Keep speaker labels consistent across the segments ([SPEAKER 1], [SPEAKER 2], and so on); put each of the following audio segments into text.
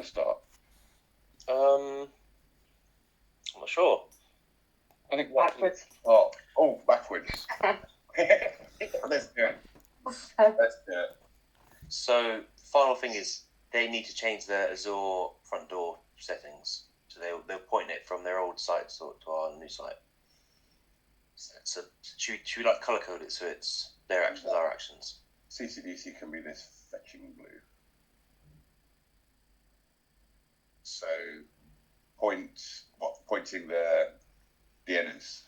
[SPEAKER 1] want to start?
[SPEAKER 2] I'm not sure.
[SPEAKER 1] I think
[SPEAKER 3] Backwards.
[SPEAKER 1] Backwards. Let's do it. Let's do it.
[SPEAKER 2] So, final thing is they need to change their Azure front door settings. So they'll point it from their old site to our new site. So should we like color code it so it's their actions, our actions?
[SPEAKER 1] Ccdc can be this fetching blue. So pointing the DNS.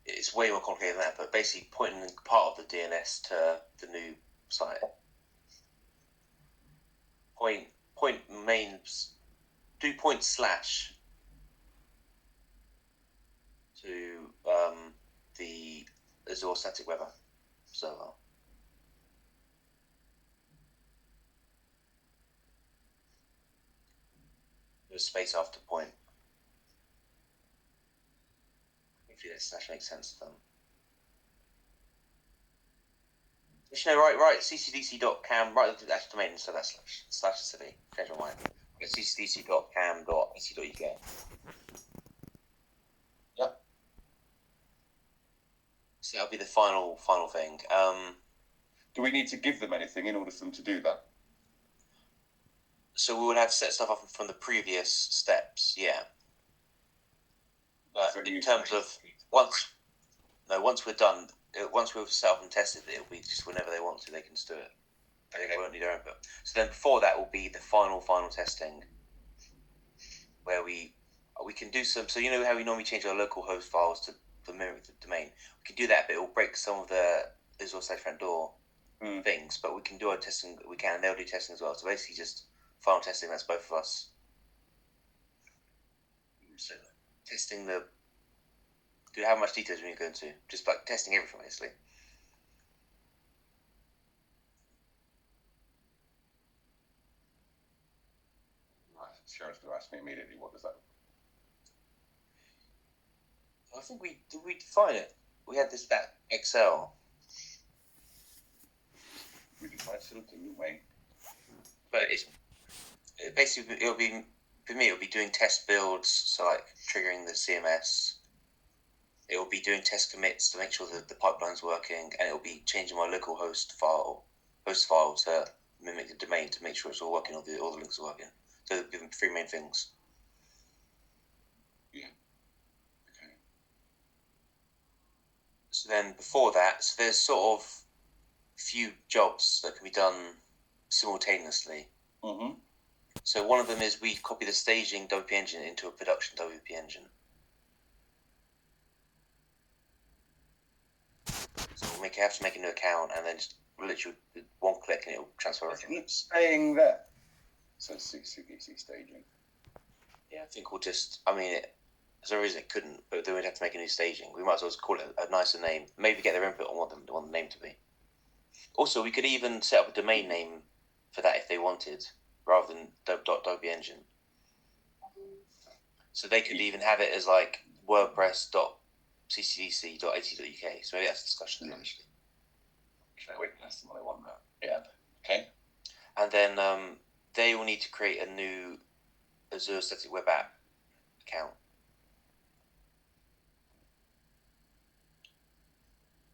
[SPEAKER 2] It's way more complicated than that, but basically pointing part of the DNS to the new site. Point mains. Do point slash to the Azure Static Web server. There's space after point. Hopefully that slash makes sense to them. Right, ccdc.cam, right at the domain, so that's slash city. Change my mind. ccdc.cam.ac.uk.
[SPEAKER 1] Yep.
[SPEAKER 2] So that'll be the final thing.
[SPEAKER 1] Do we need to give them anything in order for them to do that?
[SPEAKER 2] So we would have to set stuff up from the previous steps, yeah. But in terms of once we're done, once we've set up and tested it, it'll be just whenever they want to, they can just do it. They won't need their input. So then before that will be the final testing, where we can do some. So you know how we normally change our local host files to mirror the domain. We can do that, but it will break some of the Azure Safe Front Door things. But we can do our testing. We can, and they'll do testing as well. So basically, just final testing. That's both of us. So testing the. Do you have much details when you go into? Just like testing everything, basically.
[SPEAKER 1] Right, Sharon's going to ask me immediately, what does that?
[SPEAKER 2] I think we define it. We had that Excel.
[SPEAKER 1] We defined something, didn't we?
[SPEAKER 2] But basically it'll be, for me, it'll be doing test builds, so like triggering the CMS. It will be doing test commits to make sure that the pipeline's working, and it will be changing my local host file to mimic the domain to make sure it's all working, all the links are working. So there'll be three main things.
[SPEAKER 1] Yeah. Okay.
[SPEAKER 2] So then before that, so there's sort of few jobs that can be done simultaneously.
[SPEAKER 1] Mm-hmm.
[SPEAKER 2] So one of them is we copy the staging WP engine into a production WP engine. So we'll have to make a new account, and then just literally one click and it'll transfer everything.
[SPEAKER 1] It's staying there. So Ccdc staging.
[SPEAKER 2] Yeah, I think we'll just. I mean, there's no reason it couldn't, but then we'd have to make a new staging. We might as well just call it a nicer name. Maybe get their input on what they want the name to be. Also, we could even set up a domain name for that if they wanted, rather than .wp engine. So they could even have it as like WordPress.ccdc.ac.uk. So maybe that's a discussion actually.
[SPEAKER 1] Okay, wait, that's the one I want now. Yeah. Okay.
[SPEAKER 2] And then they will need to create a new Azure Static Web App account.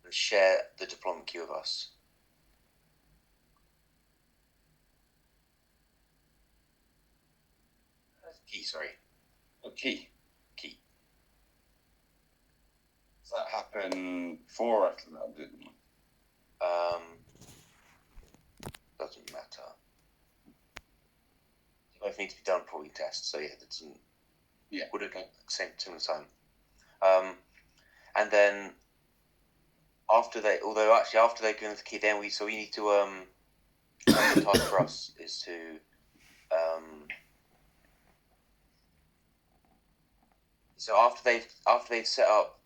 [SPEAKER 2] And share the deployment queue with us. Key, sorry.
[SPEAKER 1] Oh, key. Does that happen before or after that, didn't it?
[SPEAKER 2] Doesn't matter. They both need to be done before we test. So yeah, it doesn't.
[SPEAKER 1] Yeah.
[SPEAKER 2] Would it go same time? And then after they go into the key, then we need to the task for us is to so after they've set up,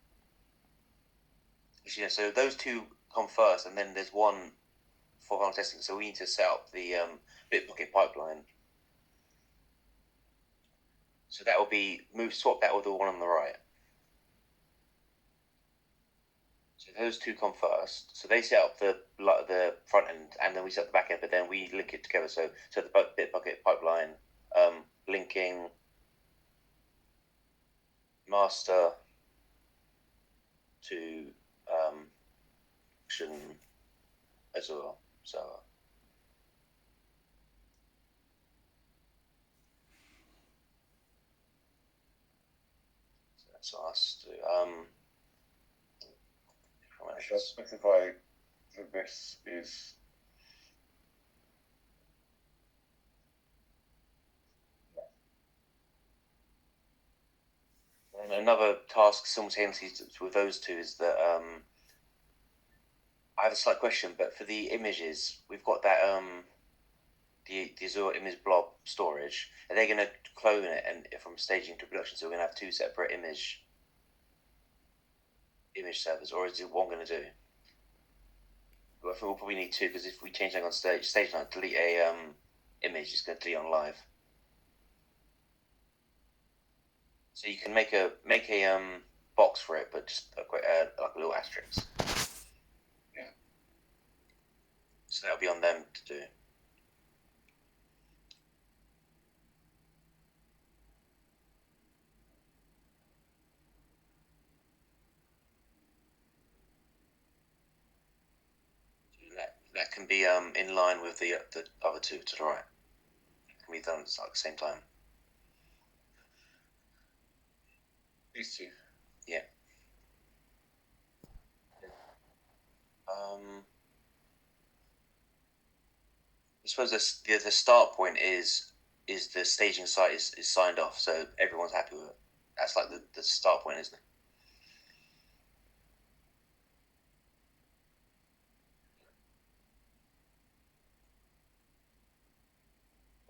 [SPEAKER 2] so those two come first, and then there's one for final testing. So we need to set up the Bitbucket pipeline. So that will be swap that with the one on the right. So those two come first. So they set up the front end, and then we set up the back end. But then we link it together. So the Bitbucket pipeline, linking master to action as well. So that's us to
[SPEAKER 1] I shall specify that this is
[SPEAKER 2] and another task simultaneously with those two is that I have a slight question, but for the images, we've got that the Azure image blob storage. Are they going to clone it and from staging to production? So we're going to have two separate image servers, or is it one going to do? Well, I think we'll probably need two, because if we change something on stage line, delete a image, it's going to delete on live. So you can make a box for it, but just like a little asterisk.
[SPEAKER 1] Yeah.
[SPEAKER 2] So that'll be on them to do. That can be in line with the other two to the right. It can be done at the same time.
[SPEAKER 1] these two.
[SPEAKER 2] Yeah. I suppose the start point is the staging site is signed off, so everyone's happy with it. That's like the start point, isn't it?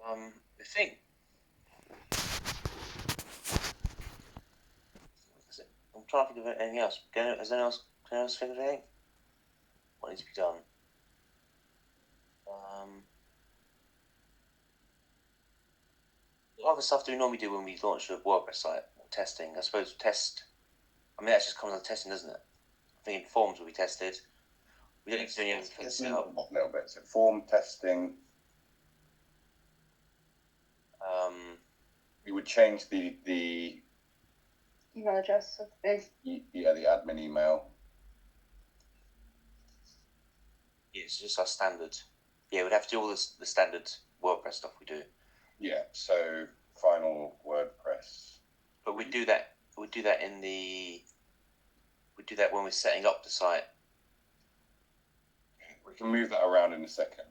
[SPEAKER 2] I think I'm trying to think of anything else. Has anyone else think of anything? What needs to be done? What other stuff do we normally do when we launch a WordPress site? Testing, I suppose. I mean, that just comes with testing, doesn't it? I think forms will be tested. We don't need to do anything for this
[SPEAKER 1] a little bit. So form testing. We would change the
[SPEAKER 3] email address of the
[SPEAKER 1] the admin email.
[SPEAKER 2] Yeah, it's just our standard. Yeah, we'd have to do all the standard WordPress stuff we do.
[SPEAKER 1] Yeah, so final WordPress.
[SPEAKER 2] But we'd do that. We'd do that when we're setting up the site.
[SPEAKER 1] We can move that around in a second.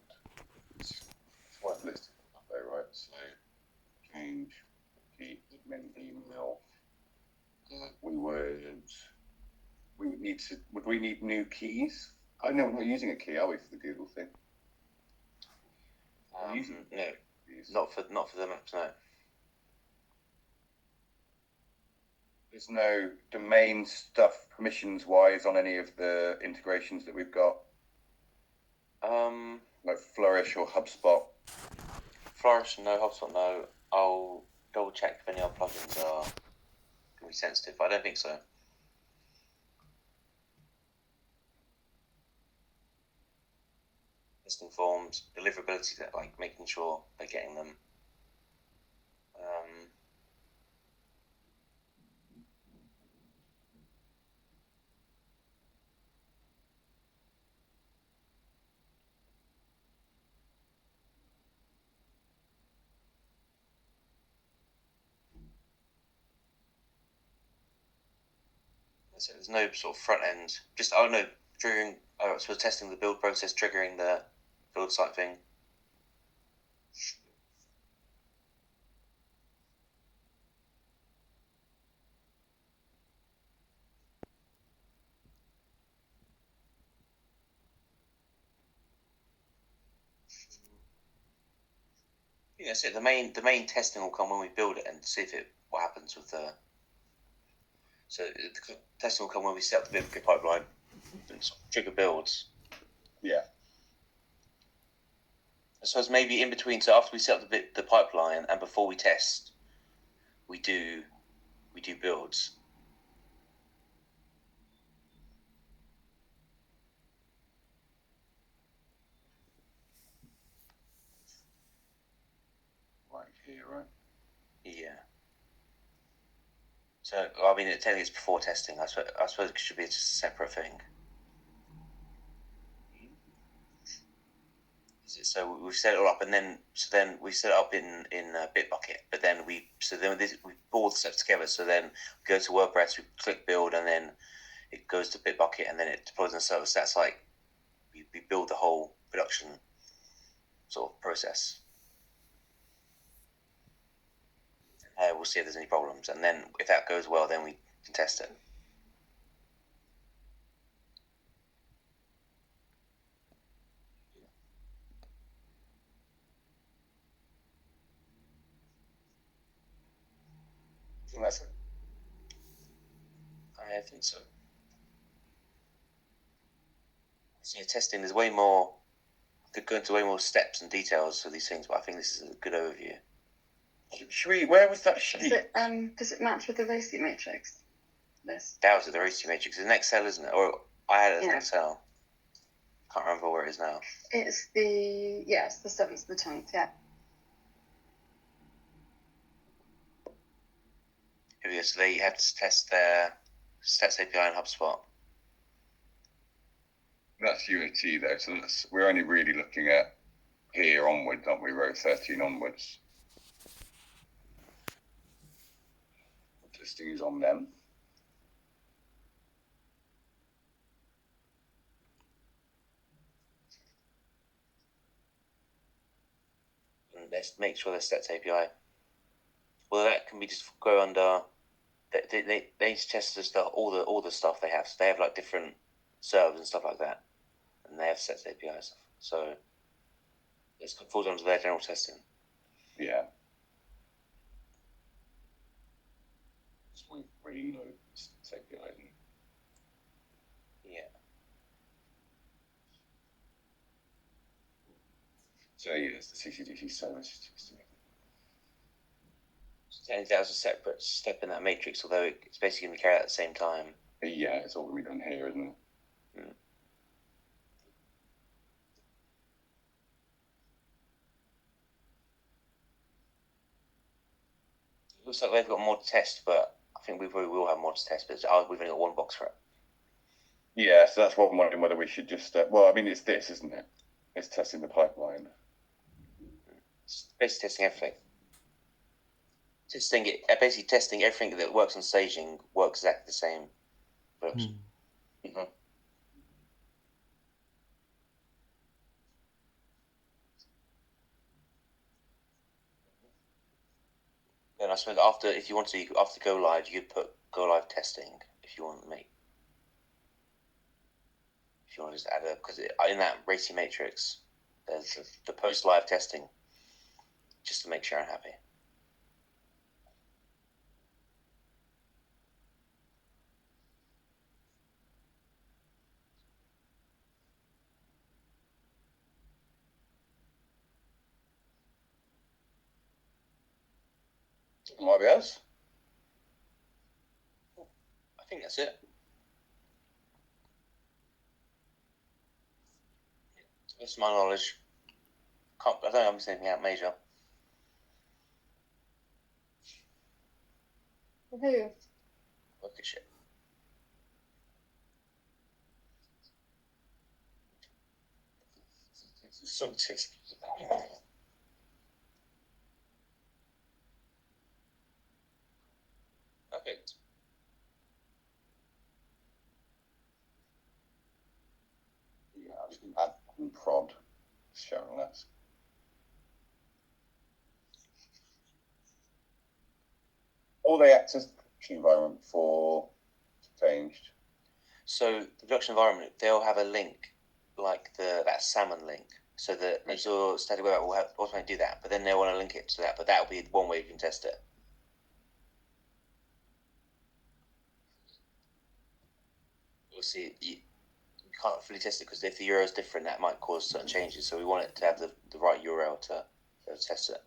[SPEAKER 1] It's worth listing up there, right? So change the admin email. Would we need new keys? I know we're not using a key, are we, for the Google thing?
[SPEAKER 2] No, not for the maps. No.
[SPEAKER 1] There's no domain stuff permissions wise on any of the integrations that we've got. Like Flourish or HubSpot.
[SPEAKER 2] Flourish, no. HubSpot, no. I'll double check if any other plugins are going to be sensitive. I don't think so. Listing forms, deliverability, that like making sure they're getting them. So there's no sort of front end. Just triggering. I suppose testing the build process, triggering the build site thing. Yeah, that's it. The main testing will come when we build it and see what happens with the. So the testing will come when we set up the Bitbucket pipeline and sort of trigger builds.
[SPEAKER 1] Yeah.
[SPEAKER 2] I suppose maybe in between. So after we set up the pipeline and before we test, we do builds. Yeah. So, I mean, technically it's before testing. I suppose it should be just a separate thing. So we've set it all up, and then we set it up in Bitbucket. But then we pull all the steps together. So then we go to WordPress, we click build, and then it goes to Bitbucket, and then it deploys on the server. So that's like we build the whole production sort of process. We'll see if there's any problems, and then if that goes well, then we can test it.
[SPEAKER 1] That's it.
[SPEAKER 2] I think so. So testing, there's way more. Could go into way more steps and details for these things, but I think this is a good overview.
[SPEAKER 1] Where was that sheet?
[SPEAKER 3] Does it match with the RACI matrix? This.
[SPEAKER 2] That was at the RACI matrix. It's an Excel, isn't it? Or I had it as an Excel. Can't remember where it is now.
[SPEAKER 3] It's the 7th to the 10th. Yeah.
[SPEAKER 2] Here we go. So they have to test their Stats API in HubSpot.
[SPEAKER 1] That's UAT though, so we're only really looking at here onwards, aren't we? Row 13 onwards. Testing is on them.
[SPEAKER 2] And let's make sure their Stats API. Well, that can be just go under. They need to test the stuff, all the stuff they have. So they have like different servers and stuff like that, and they have Stats API stuff. So it falls under their general testing.
[SPEAKER 1] Yeah. So we really know Stats API.
[SPEAKER 2] Yeah.
[SPEAKER 1] So yeah, it's the CCDC service.
[SPEAKER 2] Technically, that was a separate step in that matrix, although it's basically going to carry out at the same time.
[SPEAKER 1] Yeah, it's all going to be done here, isn't it?
[SPEAKER 2] It looks like they've got more to test, but I think we probably will have more to test, but we've only got one box for it.
[SPEAKER 1] Yeah, so that's what I'm wondering whether we should just. Well, I mean, it's this, isn't it? It's testing the pipeline.
[SPEAKER 2] It's basically testing everything. Basically testing everything that works on staging works exactly the same. Mm-hmm. And I suppose if you want to, after go live, you could put go live testing if you want to make. If you want to just add because in that RACI matrix, there's the post live testing, just to make sure I'm happy.
[SPEAKER 1] Might be us.
[SPEAKER 2] I think that's it. That's my knowledge. I don't have anything out major.
[SPEAKER 3] Woohoo.
[SPEAKER 2] Look at shit. Perfect.
[SPEAKER 1] Yeah, I was going to add and prod. Showing us. All they access the environment for changed.
[SPEAKER 2] So the production environment, they'll have a link like that salmon link. So that Azure Static Web App will automatically do that, but then they want to link it to that. But that'll be one way you can test it. We'll see. You can't fully test it because if the URL is different, that might cause certain changes. So we want it to have the right URL to test it.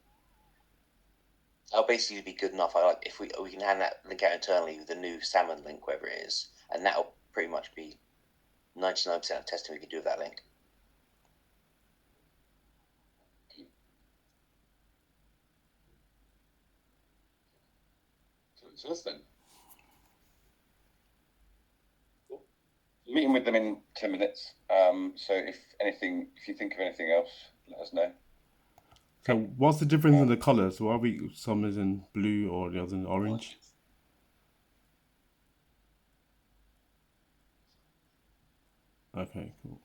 [SPEAKER 2] That'll basically be good enough. If we can hand that link out internally with the new salmon link, whatever it is, and that'll pretty much be 99% of testing we can do with that link.
[SPEAKER 1] to us then. Cool. Meeting with them in 10 minutes. So if you think of anything else, let us know.
[SPEAKER 4] So what's the difference in the colours? Why some is in blue or the other in orange? Okay, cool.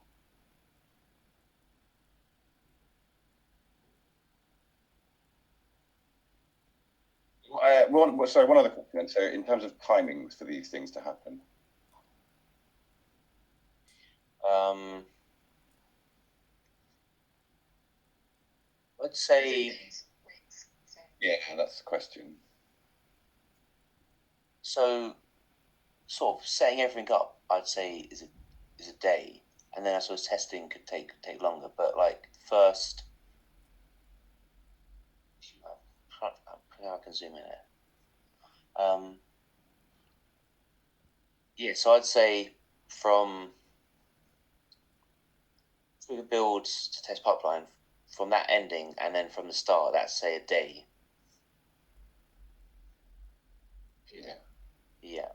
[SPEAKER 1] One other question. So in terms of timings for these things to happen,
[SPEAKER 2] I'd say
[SPEAKER 1] yeah, that's the question.
[SPEAKER 2] so. Sort of setting everything up, I'd say is a day, and then I suppose testing could take longer. But like first, I can zoom in here. Yeah, so I'd say from through the builds to test pipeline, from that ending, and then from the start, that's say a day.
[SPEAKER 1] Yeah.
[SPEAKER 2] Yeah.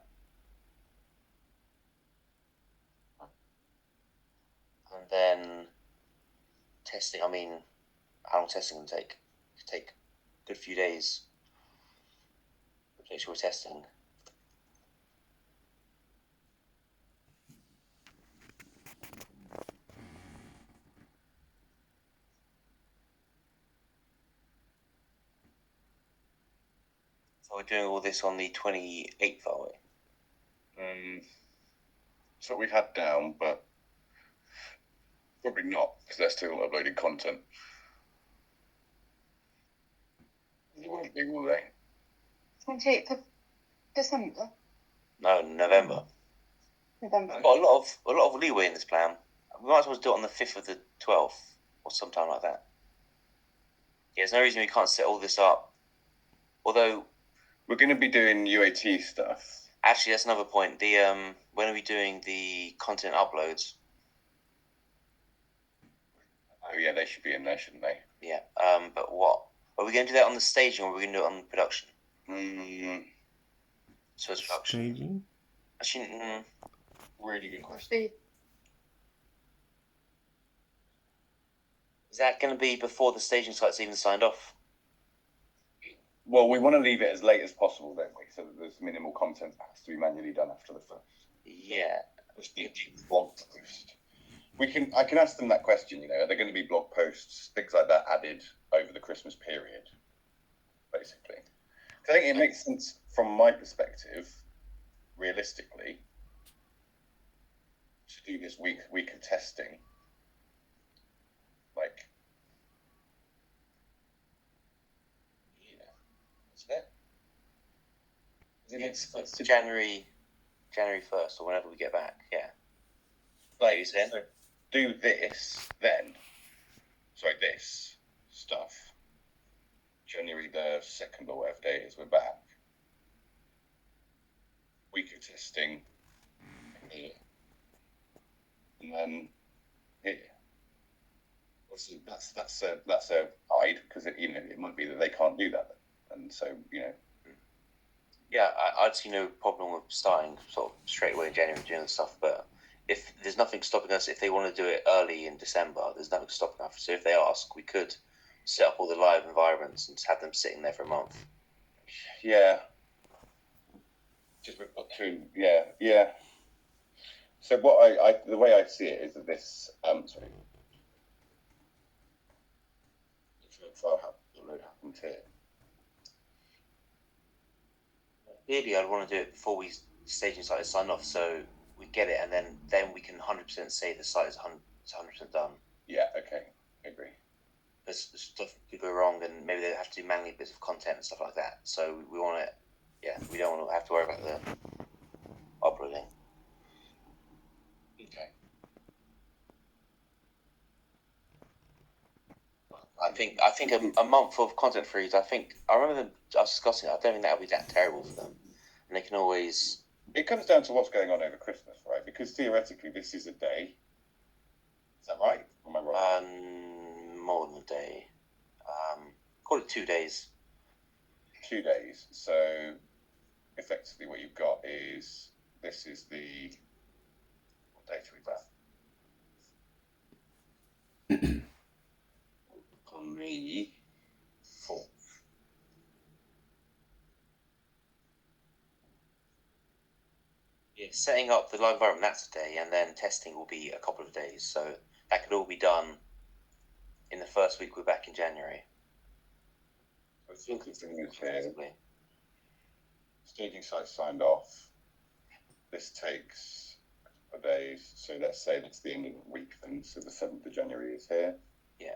[SPEAKER 2] And then testing. I mean, how long testing can take? It could take a good few days. Make sure we're testing. So we're doing all this on the 28th, are we?
[SPEAKER 1] That's what we had down, but probably not because they're still uploading content. They won't be, will they?
[SPEAKER 3] 28th of December.
[SPEAKER 2] No, November.
[SPEAKER 3] November.
[SPEAKER 2] I've got a lot of leeway in this plan. We might as well do it on the 5th of the 12th or sometime like that. Yeah, there's no reason we can't set all this up. Although
[SPEAKER 1] we're going to be doing UAT stuff.
[SPEAKER 2] Actually, that's another point. The when are we doing the content uploads?
[SPEAKER 1] Oh yeah, they should be in there, shouldn't they?
[SPEAKER 2] Yeah. But what? Are we going to do that on the staging or are we going to do it on production? So it's production.
[SPEAKER 4] Staging?
[SPEAKER 2] Actually,
[SPEAKER 1] really good question.
[SPEAKER 2] Is that going to be before the staging site's even signed off?
[SPEAKER 1] Well, we want to leave it as late as possible, don't we? So that there's minimal content that has to be manually done after the first.
[SPEAKER 2] Yeah.
[SPEAKER 1] Just the blog post. I can ask them that question. Are there going to be blog posts, things like that, added over the Christmas period? Basically, I think it makes sense from my perspective, realistically, to do this week of testing. Like, isn't it?
[SPEAKER 2] It's January 1st or whenever we get back. Yeah.
[SPEAKER 1] Like you said, so do this then. Sorry, this stuff. January the 2nd or whatever day it is, we're back. Week of testing. Here. And then here. Obviously, that's a hide because it might be that they can't do that, and so
[SPEAKER 2] Yeah, I'd see no problem with starting sort of straight away in January doing the stuff, but if there's nothing stopping us, if they want to do it early in December, there's nothing stopping us. So if they ask, we could set up all the live environments and just have them sitting there for a month.
[SPEAKER 1] Yeah. Just we've got two. Yeah. So what the way I see it is that this sorry. File happened here.
[SPEAKER 2] Ideally, I'd want to do it before we staging site is signed off, so we get it, and then we can 100% say the site is 100% done.
[SPEAKER 1] Yeah. Okay. I agree.
[SPEAKER 2] There's stuff could go wrong, and maybe they have to do manually bits of content and stuff like that. So we want it. Yeah, we don't want to have to worry about the uploading.
[SPEAKER 1] Okay.
[SPEAKER 2] I think a month of content freeze. I remember them us discussing it. I don't think that would be that terrible for them, and they can always.
[SPEAKER 1] It comes down to what's going on over Christmas, right? Because theoretically, this is a day. Is that right? Am I wrong?
[SPEAKER 2] More than a day. Call it 2 days.
[SPEAKER 1] 2 days. So effectively what you've got is this is the what date are we got? On the 4th.
[SPEAKER 2] Yeah, setting up the live environment, that's a day, and then testing will be a couple of days. So that could all be done in the first week we're back in January.
[SPEAKER 1] I think it's in this here.
[SPEAKER 2] Possibly.
[SPEAKER 1] Staging site signed off. This takes a couple of days. So let's say that's the end of the week then. So the 7th of January is here.
[SPEAKER 2] Yeah.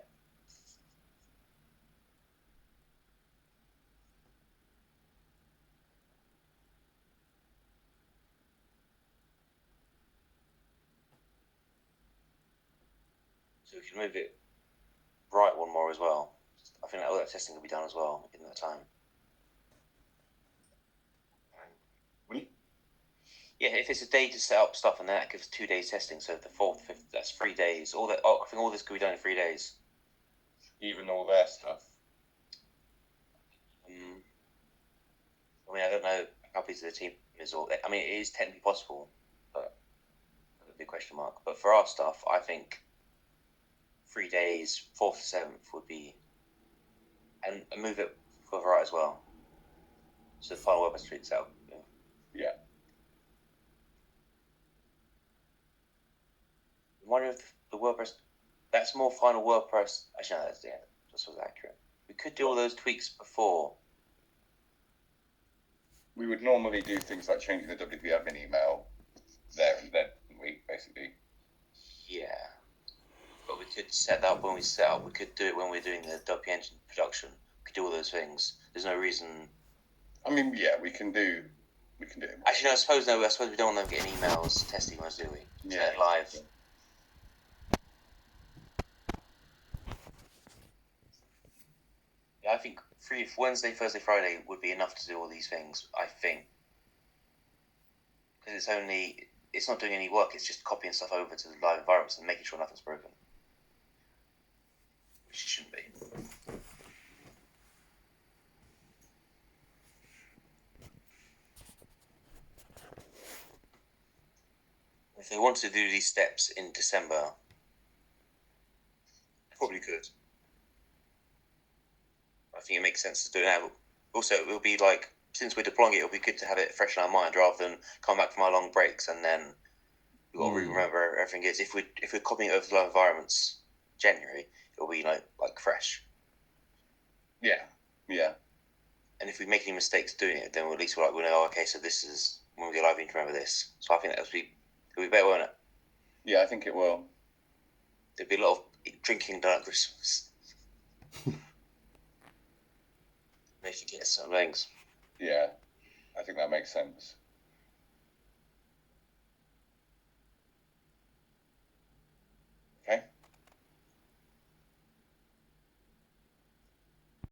[SPEAKER 2] So we can move it right one more as well. I think all that testing will be done as well in that time.
[SPEAKER 1] Will you?
[SPEAKER 2] Yeah, if it's a day to set up stuff and then that gives 2 days testing, so the 4th, 5th, that's 3 days. I think all this could be done in 3 days.
[SPEAKER 1] Even all their stuff.
[SPEAKER 2] I mean, I don't know how busy the team is. I mean, it is technically possible, but a big question mark. But for our stuff, I think 3 days, 4th to 7th would be, and move it further right as well. So the final WordPress tweaks out.
[SPEAKER 1] Yeah.
[SPEAKER 2] I wonder if the WordPress, that's more final WordPress. Actually, no, that's was accurate. We could do all those tweaks before.
[SPEAKER 1] We would normally do things like changing the WP admin email there and then, wouldn't we, basically.
[SPEAKER 2] Yeah. But we could set that up when we set up. We could do it when we're doing the WP engine production. We could do all those things. There's no reason.
[SPEAKER 1] I mean, yeah, we can do it.
[SPEAKER 2] Actually, no, I suppose we don't want them getting emails, testing emails, do we?
[SPEAKER 1] Yeah.
[SPEAKER 2] Live. Yeah, I think Wednesday, Thursday, Friday would be enough to do all these things, I think. Because it's not doing any work, it's just copying stuff over to the live environments and making sure nothing's broken. Which it shouldn't be. If they wanted to do these steps in December, probably could. I think it makes sense to do it now. Also, it will be like, since we're deploying it, it'll be good to have it fresh in our mind rather than come back from our long breaks and then we've got to remember where everything is. If we're copying it over to live environments January, it'll be like fresh.
[SPEAKER 1] Yeah. Yeah.
[SPEAKER 2] And if we make any mistakes doing it, then at least we'll know, oh, okay, so this is when we go live, we need to remember this. So I think it'll be better, won't it?
[SPEAKER 1] Yeah, I think it will.
[SPEAKER 2] There'll be a lot of drinking done at Christmas. May forget some things.
[SPEAKER 1] Yeah, I think that makes sense.